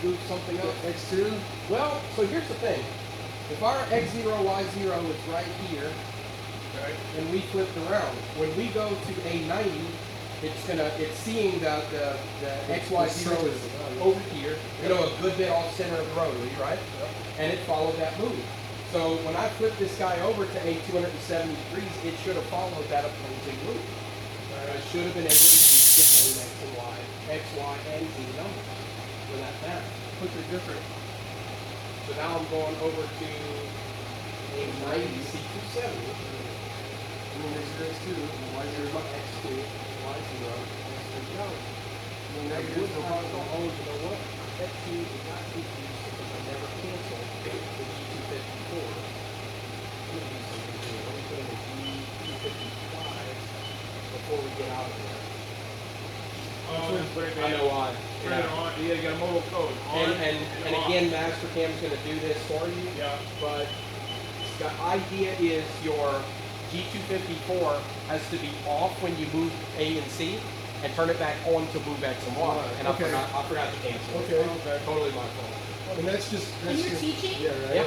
move something up. X2? Well, so here's the thing. If our X0, Y0 is right here, Okay. and we flip around, when we go to A90, it's seeing that the XY0 is over here, you know, a good bit off center of the roadway, right? Yep. And it followed that move. So when I flip this guy over to A270 degrees, it should have followed that opposing move. I should have been able to get those X and Y, X, Y, and Z numbers for that path. What's it different? So now I'm going over to A90 C270. And then there's your X2, and Here's Y0. my X2, Y0, X3 go. And then Negative negative, is no no problem. Oh, you know what? X2 is not confused because I never canceled the G254. I'm going to do something here. Let me put in a G255 before we get out of there. I know why. Turn it on. Yeah, you got a mobile code. On And off. again, Mastercam's going to do this for you. Yeah. But the idea is your G254 has to be off when you move A and C and turn it back on to move X and Y. And Okay. I forgot to cancel it. Okay. Totally my fault. And that's just. And you're teaching? Yeah, right? Yep.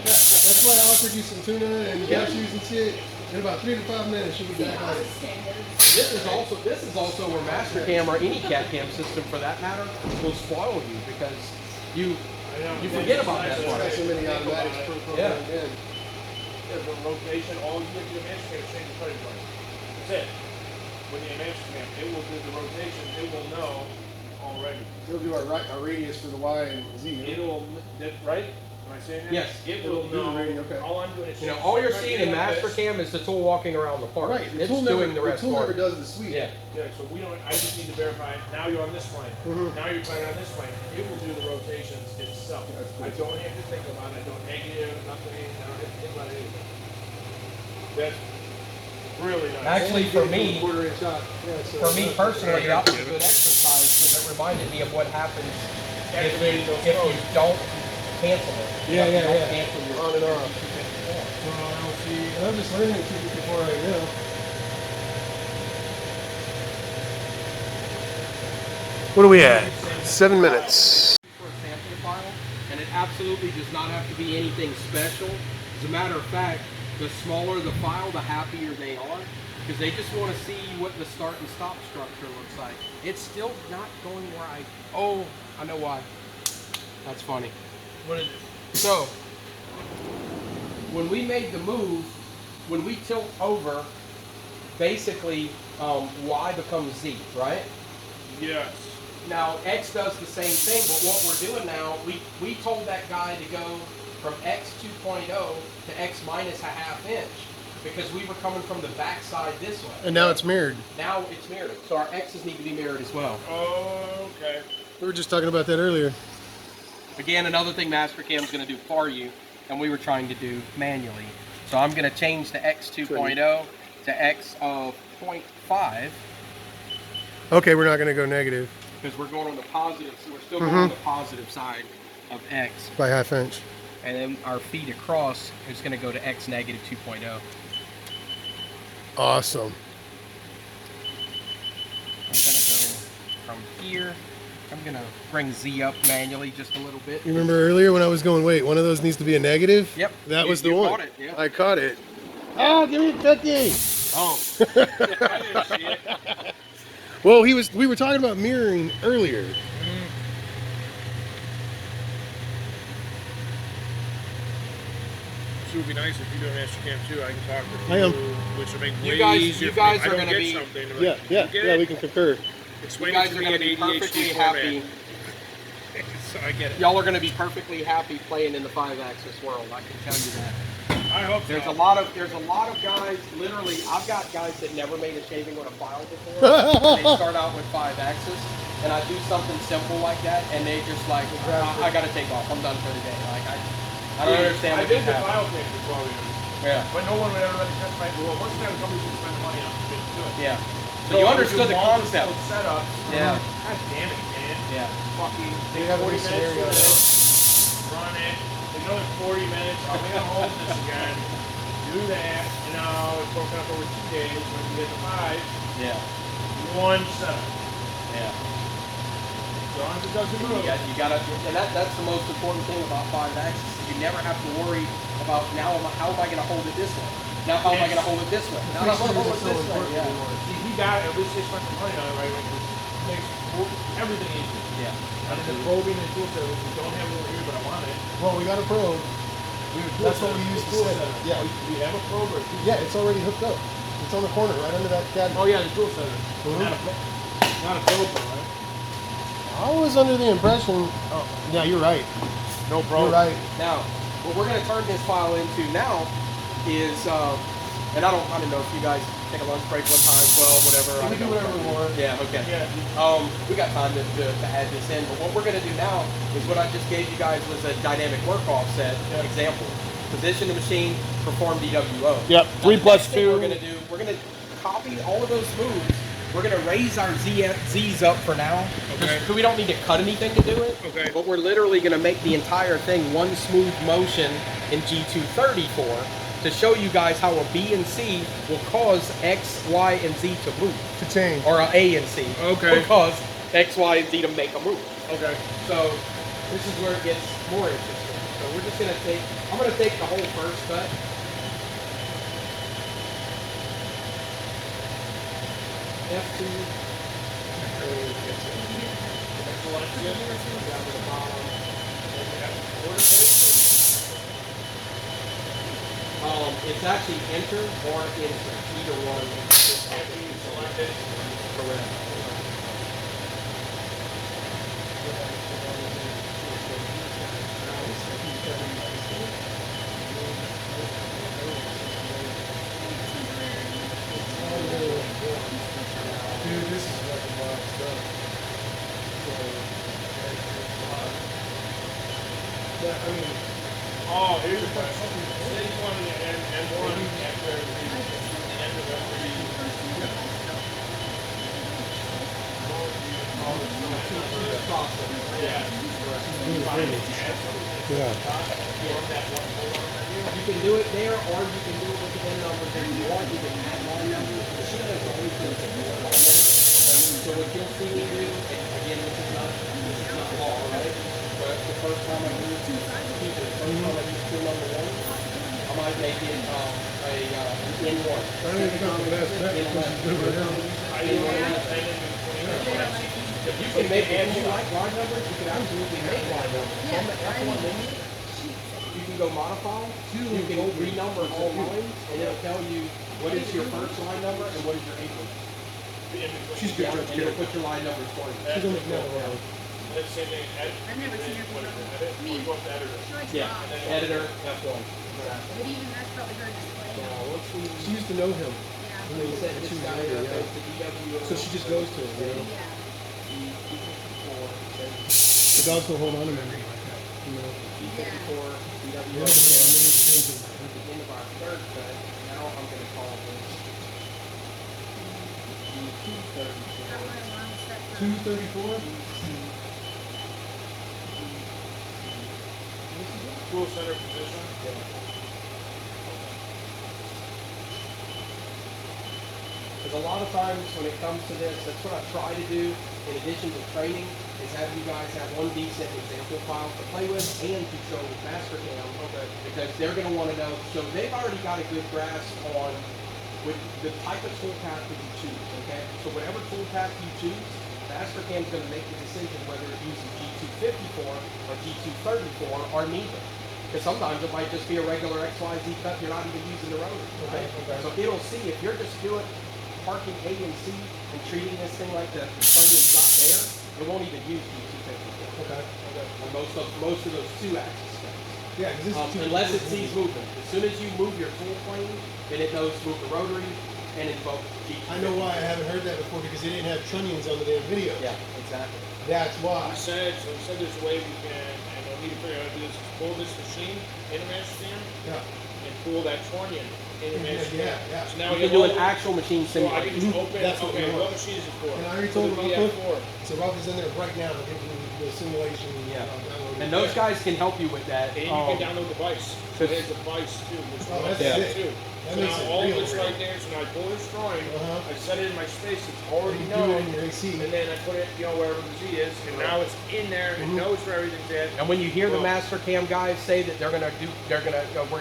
That's why I offered you some tuna and Yeah. cashews and shit. In about 3 to 5 minutes, you'll be back on it. Standards. This is also where Mastercam or any CAD cam system for that matter will spoil you because you forget about that It's part. got so many automatics programmed in. Yeah, for rotation, all you have to do is change the cutting point. That's it. When you image cam, it will do the rotation. It will know already. It'll do our radius for the Y and Z. It'll, right? Am I saying that? Yes. It It'll will do the know. radio, okay. All I'm doing is You know, change all you're the seeing in right here, Mastercam is the tool walking around the park. Right. It's doing the rest tool for never it. does the sweep. Yeah. Yeah, so we don't. I just need to verify. Now you're on this plane. Now you're playing on this plane. It will do the rotations itself. That's cool. I don't have to think about it. I don't negative, nothing. I don't have to think about anything. That's really nice. Actually, for me, Quarter-inch shot. Yeah, so for me personally, that was a good exercise because it reminded me of what happens if you don't cancel it. Yeah, If you yeah, don't yeah. cancel your On and off. G254. Well, I don't see. And I'm just learning to keep it before right now. What are we at? 7 minutes. For a sampling file, and it absolutely does not have to be anything special. As a matter of fact, the smaller the file, the happier they are, because they just want to see what the start and stop structure looks like. It's still not going where oh, I know why. That's funny. What is it? So, when we made the move, when we tilt over, basically Y becomes Z, right? Yes. Now, X does the same thing, but what we're doing now, we told that guy to go from X 2.0 to X minus a half inch because we were coming from the back side this way. And now it's mirrored. Now it's mirrored, so our X's need to be mirrored as well. Oh, okay. We were just talking about that earlier. Again, another thing Mastercam's going to do for you, and we were trying to do manually. So I'm going to change the X 2.0 to X of 0.5. Okay, we're not going to go negative Because we're going on the positive, so we're still going on the positive side of X. by half inch. And then our feet across is going to go to X negative 2.0. Awesome. I'm going to go from here. I'm going to bring Z up manually just a little bit. You remember earlier when I was going, wait, one of those needs to be a negative? Yep. That was the you one. Caught it, yeah. I caught it. Oh, give me a cookie. Oh. I didn't see it. Well, we were talking about mirroring earlier. It would be nice if you do an Mastercam too. I can talk to I am. people, which will make You way guys- easier you for me. guys I are don't gonna get be- something. They're Yeah, like, yeah, "You get yeah, it?" we can concur. You Explain guys it are to me going in to be ADHD perfectly format. happy. So I get it. Y'all are going to be perfectly happy playing in the 5-axis world. I can tell you that. I hope There's so. a lot of guys. Literally, I've got guys that never made a shaving with a file before. They start out with 5-axis, and I do something simple like that, and they just like, I got to take off. I'm done for the day. Like I don't understand I what did just the happened. file thing for 12 years. Yeah, But no one would ever let me touch my well, once again, companies would spend the money on it. Do it. yeah. So So you I would understood do the multiple concept. setups. Yeah. God damn it, man. Yeah. Fucking We have 40 any minutes scenario for this. Run it. Another 40 minutes. I'm gonna hold this again. Do that. You know, it's broken up over 2 days. When you get to 5, Yeah. one setup. Yeah. long as it doesn't move. You gotta, and that's the most important thing about 5-axis. You never have to worry about how am I going to hold it this way? Now how am I going to hold it this way? Now how am I going to hold it this way? Yeah. He got it. At least they spent the money on it, right? It makes everything easy. Yeah. And then the probing and tool set, we don't have it over here, but I want it. Well, we got a probe. That's what we use to set it. Yeah. We have a probe or Yeah, it's already hooked up. It's on the corner, right under that cabinet. Oh yeah, the tool center. Not a probe, right? I was under the impression. Oh, yeah, you're right. No probe. You're right. Now, what we're going to turn this file into now is, and I don't know if you guys take a lunch break one time, 12, whatever. We can do whatever we want. Yeah, okay. Yeah. We got time to add this in, but what we're going to do now is what I just gave you guys was a dynamic work offset example. Position the machine, perform DWO. Yep. Now, 3 the plus next thing 2. We're going to do, we're going to copy all of those moves. We're going to raise our Z's up for now. Okay. So we don't need to cut anything to do it. Okay. But we're literally going to make the entire thing one smooth motion in G234 to show you guys how a B and C will cause X, Y, and Z to move. To change. Or a A and C Okay. will cause X, Y, and Z to make a move. Okay. So this is where it gets more interesting. So we're just going to take, I'm going to take the whole first cut. F2. It's actually enter or enter, either one. Selected. Correct. Dude, this is like a wild stuff. Yeah, I mean, Oh, here's the question. Say you wanted to end M1 after the end of every. Yeah. yeah. You can do it there, or you can do it with the end numbers if you want. You can add line numbers. The machine has always been to do line numbers. So what you'll see me do, and again, this is not law, right? But the first time I use the first time I use tool number 1, I might make it an N1. I don't even know the best bet because you do it now. You can make, if you like line numbers, you can absolutely make line numbers. From the F1 menu, you can go modify, you can renumber all lines, and it'll tell you what is your first line number and what is your apron. She's good. And it'll put your line numbers for you. She's gonna make another one. Let's say they edit. I've never seen her Edit. We go up to editor. Yeah, editor, F1. But even that's probably her display. Now, once we, She used to know him. Yeah. we set this guy up Yeah. as the DWO. So she just goes to him, you know? Yeah. The dogs don't hold on to memory like that, you know? Yeah. D54, Yeah, DWO. but yeah, I mean, it's changing. At the end of our third cut, now I'm going to call this Got my alarm set for 234? Tool center position. Because a lot of times when it comes to this, that's what I try to do in addition to training, is have you guys have one decent example file to play with and to show Mastercam, because they're going to want to know. So they've already got a good grasp on with the type of tool path that you choose, okay? So whatever tool path you choose, Mastercam is going to make the decision whether it uses G254 or G234 or neither. Because sometimes it might just be a regular XYZ cut, you're not even using the rotor, right? Okay. So it'll see if you're just doing parking A and C and treating this thing like the training's not there, it won't even use G254. Okay. On most of those 2-axis cuts. Yeah, because this is Unless it sees movement. As soon as you move your tool plane, then it knows to move the rotary and invoke G254. I know why I haven't heard that before, because they didn't have trunnions on the damn video. Yeah, exactly. That's why. We said there's a way we can, and we'll need to figure out how to do this, is pull this machine in a Mastercam Yeah. and pull that trunnion in a Mastercam. Yeah. So now You we can do an open- actual machine So I can simulation. just open, That's what we okay, want. what machine is it for? And I already For told the him, I'll VF4. So Ralph is in there right now. We're the simulation. Yeah. Download And it. those guys can help you with that. And you can download the vice. So there's a vice too, which Oh, that's Yeah. sick. too. That So makes now it all real this real. right there, so now I pull this drawing, Uh-huh. I set it in my space, it's And already you do it known, in your AC. and then I put it, wherever the Z is, and now it's in there, it knows where everything's at. And when you hear the Boom. Mastercam guys say that we're gonna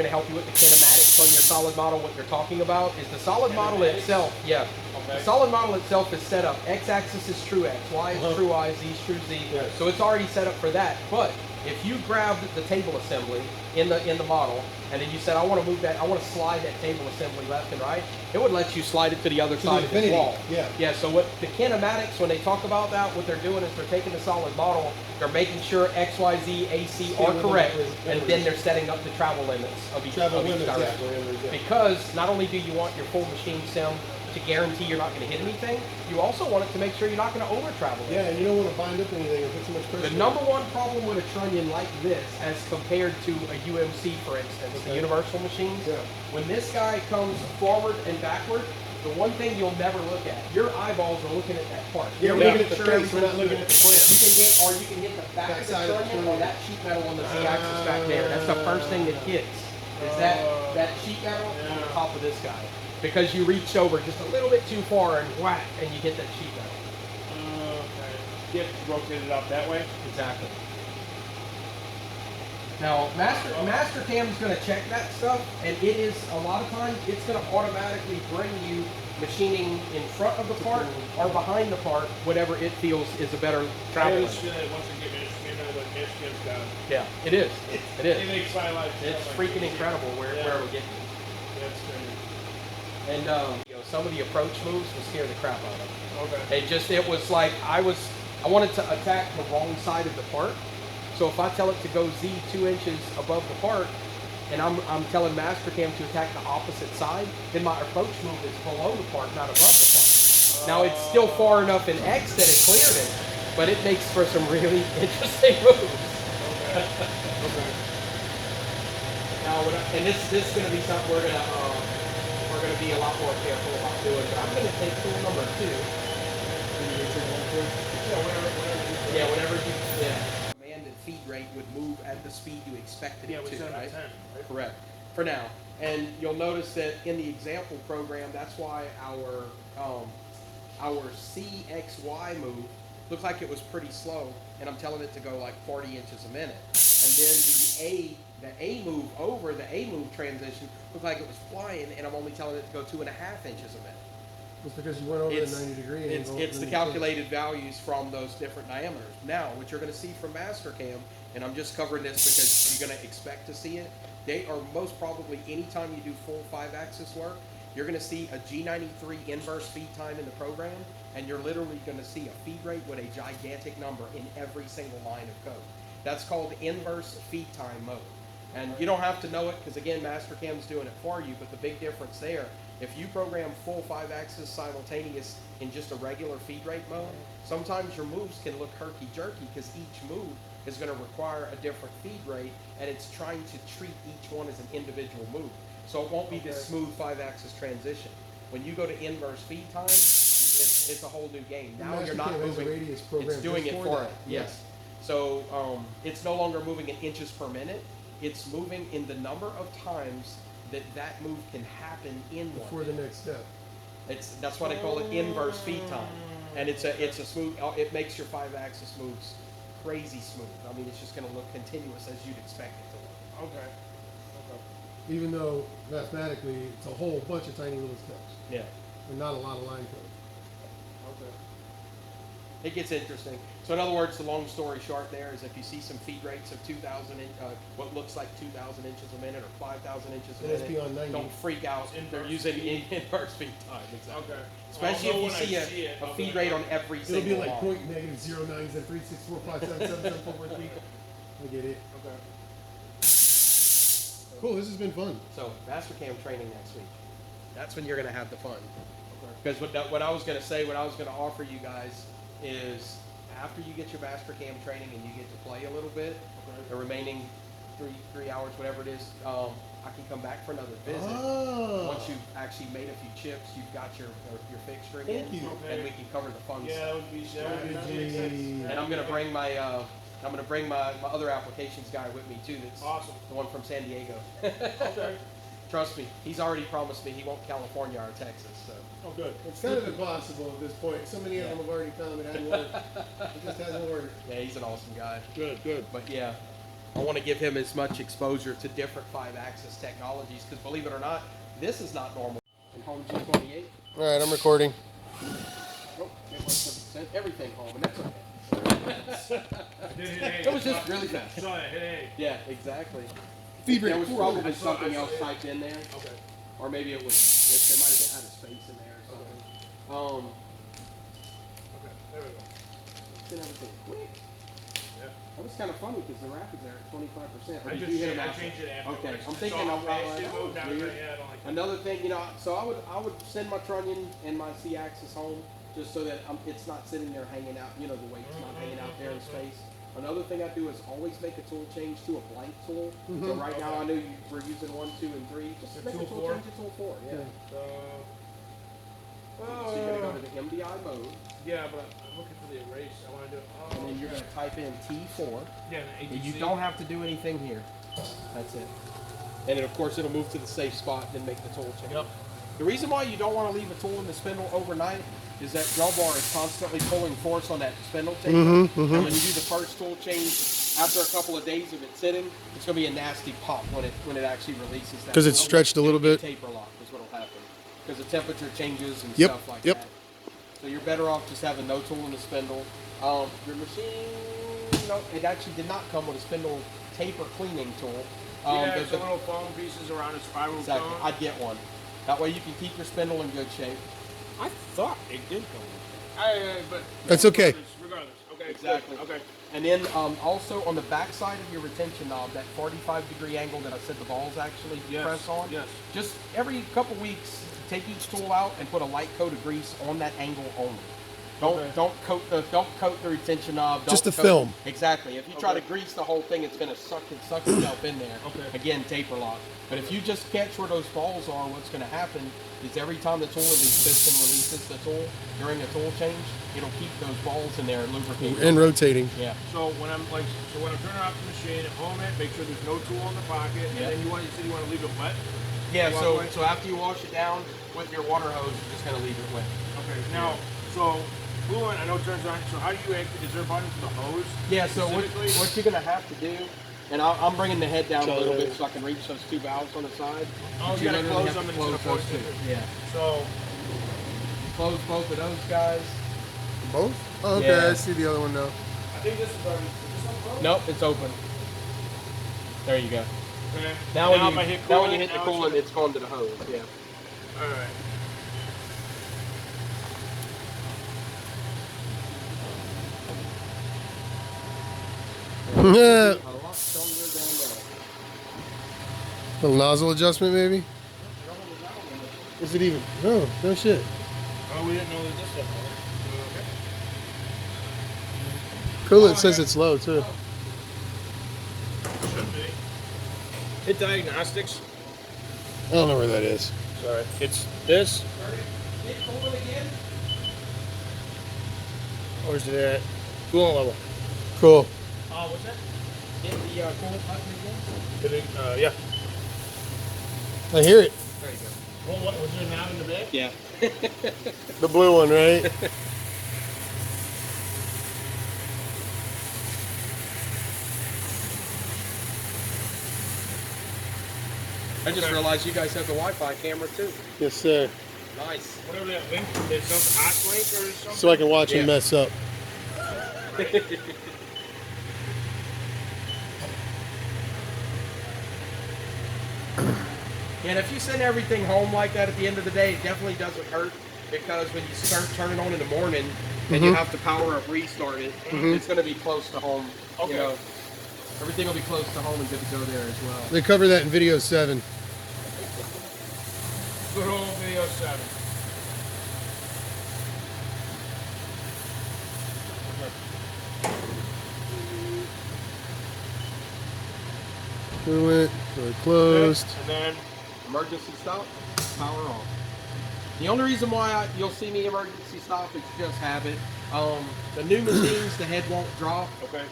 help you with the kinematics on your solid model, what you're talking about is the solid model Kinematics? itself. Yeah. Okay. The solid model itself is set up. X-axis is true X, Y is true Y, Z is true Z. Yes. So it's already set up for that. But if you grabbed the table assembly in the model, and then you said, I want to move that, I want to slide that table assembly left and right, it would let you slide it to the other To side the of the infinity. wall. Yeah. Yeah, so what the kinematics, when they talk about that, what they're doing is they're taking the solid model, they're making sure X, Y, Z, AC are limit correct, numbers, and then they're setting up the travel limits of each, Travel of each limits, direction. yeah. Because not only do you want your full machine sim to guarantee you're not going to hit anything, you also want it to make sure you're not going to over travel it. Yeah, and you don't want to bind up anything or put too much pressure. The number one problem with a trunnion like this, as compared to a UMC, for instance, the Okay. universal machines, Yeah. when this guy comes forward and backward, the one thing you'll never look at, your eyeballs are looking at that part. Yeah, we're You're looking at the face, we're not looking at the clamp. You can hit, or you can hit the back of the Backside of the trunnion or trunnion. that sheet metal on the Z-axis back there. That's the first thing that hits, is that sheet metal on the top of this guy. Because you reach over just a little bit too far and whack, and you hit that sheet metal. Okay. You have to rotate it out that way. Exactly. Now, Mastercam is going to check that stuff, and it is, a lot of times, it's going to automatically bring you machining in front of the part or behind the part, whatever it feels is a better I travel. understand that once I get Michigan, now that Michigan's got it. Yeah, it is. It It is. makes my life. It's so much freaking easier. incredible where Yeah. we're getting. That's crazy. And some of the approach moves will scare the crap out of me. Okay. It was like I wanted to attack the wrong side of the part. So if I tell it to go Z 2 inches above the part, and I'm telling Mastercam to attack the opposite side, then my approach move is below the part, not above the part. Now it's still far enough in X that it cleared it, but it makes for some really interesting moves. Okay. Now, and this is going to be something we're gonna be a lot more careful about doing. But I'm gonna take tool number 2. Yeah, whenever you commanded feed rate would move at the speed you expected Yeah, it we to, set it right? at 10. Right? Correct. For now. And you'll notice that in the example program, that's why our CXY move looked like it was pretty slow, and I'm telling it to go like 40 inches a minute. And then the A move over, the A move transition looked like it was flying, and I'm only telling it to go 2.5 inches a minute. It's because you went over It's- the 90-degree It's, angle. it's the calculated values from those different diameters. Now, what you're going to see from Mastercam, and I'm just covering this because you're going to expect to see it, they are most probably, anytime you do full 5-axis work, you're going to see a G93 inverse feed time in the program, and you're literally going to see a feed rate with a gigantic number in every single line of code. That's called inverse feed time mode. And you don't have to know it because, again, Mastercam's doing it for you, but the big difference there, if you program full 5-axis simultaneous in just a regular feed rate mode, sometimes your moves can look herky-jerky because each move is going to require a different feed rate, and it's trying to treat each one as an individual move. So it won't be this smooth 5-axis transition. When you go to inverse feed time, it's a whole new game. Now you're not moving. Radius program It's doing just it for for that. it. Yes. So it's no longer moving in inches per minute. It's moving in the number of times that move can happen in one. Before the next step. That's why they call it inverse feed time, and it's a smooth. It makes your 5-axis moves crazy smooth. I mean, it's just going to look continuous as you'd expect it to look. Okay. Even though mathematically it's a whole bunch of tiny little steps Yeah. and not a lot of line code. Okay. It gets interesting. So in other words, the long story short there is if you see some feed rates of 2,000, what looks like 2,000 inches a minute or 5,000 inches a And it's minute, beyond 90. don't freak out. They're Inverse using feed. inverse feed time. Exactly. Okay. Especially I'll know if when you see I see it. a feed Okay. rate on every It'll single be like line. point negative 0.9 and 3, 6, 4, 5, 7, 7, 7, 4, 4, 3. I get it. Okay. Cool, this has been fun. So Mastercam training next week. That's when you're going to have the fun. Okay. Because what I was going to say, what I was going to offer you guys is after you get your Mastercam training and you get to play a little bit, Okay. the remaining three hours, whatever it is, I can come back for another visit. Oh. Once you've actually made a few chips, you've got your fixturing Thank in, you. and we can cover the fun Yeah, stuff. that would be that makes sense. And I'm gonna bring my other applications guy with me too. That's Awesome. the one from San Diego. Okay. Trust me, he's already promised me he won't California or Texas. So Oh, good. It's kind of impossible at this point. So many of them have already come and hadn't worked. It just hasn't worked. yeah, he's an awesome guy. Good, good. But yeah, I want to give him as much exposure to different 5-axis technologies because believe it or not, this is not normal. In home G28, All right, I'm recording. oh, it sent everything home, and that's okay. It was just really fast. Saw that. Hey. Yeah, exactly. Fever. There was probably I saw something else it. typed in there, Okay. or maybe it was there might have been had a space in there or something. Okay. There we go. Did everything quick. Yeah. That was kind of funny because the rapid's there at 25%. Or I did just you hit changed, them I after? changed it after. Okay, I'm I thinking saw I'm it fast, it moved down weird. there. Yeah, I don't like that. Another thing, so I would send my trunnion and my C-axis home just so that it's not sitting there hanging out. The weight's not hanging out there in space. Another thing I do is always make a tool change to a blank tool. So right now I know we're using 1, 2, and 3. Just make a tool tool 4? change to tool 4. Yeah. So So you're gonna go to the MDI mode, yeah, but I'm looking for the erase. I want to do it. Oh, and then you're gonna type in T4. yeah, the And you ATC. don't have to do anything here. That's it. And then of course it'll move to the safe spot and make the tool change. Yep. The reason why you don't want to leave a tool in the spindle overnight is that drum bar is constantly pulling force on that spindle taper. And when you do the first tool change, after a couple of days of it sitting, it's going to be a nasty pop when it actually releases that. 'Cause it's stretched a little It'll be bit? Taper lock is what will happen because the temperature changes and Yep, stuff like yep. that. So you're better off just having no tool in the spindle. Your machine, it actually did not come with a spindle taper cleaning tool. Yeah, but some little foam pieces around a spiral exactly, cone. I'd get one. That way you can keep your spindle in good shape. I thought it did come with but That's okay. Regardless. Okay. Exactly. Good. Okay. And then also on the back side of your retention knob, that 45-degree angle that I said the balls actually Yes, press on. yes. Just every couple weeks, take each tool out and put a light coat of grease on that angle only. Don't coat the retention knob. Just don't the coat- film. Exactly. If you try to grease the whole thing, it's going to suck itself in there. Okay. Again, taper lock. But if you just catch where those balls are, what's going to happen is every time the tool system releases the tool during a tool change, it'll keep those balls in there and lubricate. And rotating. Yeah. So when I'm turning off the machine and home it, make sure there's no tool in the pocket, Yeah. and then you said you want to leave it wet. Yeah, Walk so away? so after you wash it down with your water hose, you're just gonna leave it wet. Okay. Now, so coolant, I know turns on. So how do you act? Is there a button for the hose? Yeah, so specifically? what you're gonna have to do, and I'm bringing the head down a little bit so I can reach those two valves on the side. Oh, But you gotta literally close have them to instead of close forcing those it. two. Yeah. So Close both of those guys. Both? Oh, okay, Yeah. I see the other one now. I think this is already. Is this one closed? Nope, it's open. There you go. Okay. Now when if I you hit now when you coolant, hit the now coolant, it's going to the hose. Yeah. All right. Yeah. A lot stronger than that. Little nozzle adjustment, maybe? Is it even? Oh, no shit. Oh, we didn't know that this stuff was. Coolant says it's low, too. Okay. Should be. Hit diagnostics. I don't know where that is. Sorry. It's this. Hit coolant again. Where's it at? Coolant level. Cool. Oh, what's that? Hit the coolant button again. Did it, yeah. I hear it. There you go. Well, was there a knob in the back? Yeah. The blue one, right? I just realized you guys have the Wi-Fi camera too. Yes, sir. Nice. Whatever that link is, some hot link or something? So I can watch Yeah. him mess up. And if you send everything home like that at the end of the day, it definitely doesn't hurt because when you start turning on in the morning and you have to power up restart it, it's going to be close to home. Okay. You know, everything will be close to home and good to go there as well. They cover that in video 7. Good old video 7. Coolant, door closed. And then Emergency stop, power on. The only reason why you'll see me emergency stop is just habit. The new machines, the head won't drop. okay.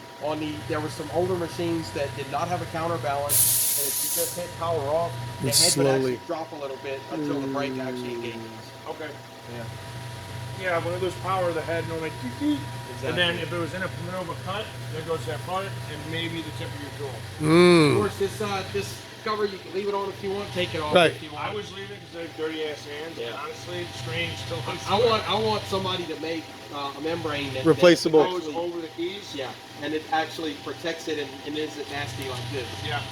There were some older machines that did not have a counterbalance, and if you just hit power off, the It's head slowly. would actually drop a little bit until the brake actually engages. Okay. Yeah. Yeah, when it goes power, the head normally. Exactly. And then if it was in a middle of a cut, there goes that part and maybe the tip of your tool. Of course, this cover you can leave it on if you want, take it off Right. if you I want. was leaving because they have dirty ass hands. Yeah. And honestly, strange till I want somebody to make a membrane that Replaceable. that goes actually- over the keys. yeah, and it actually protects it and isn't nasty like this. Yeah.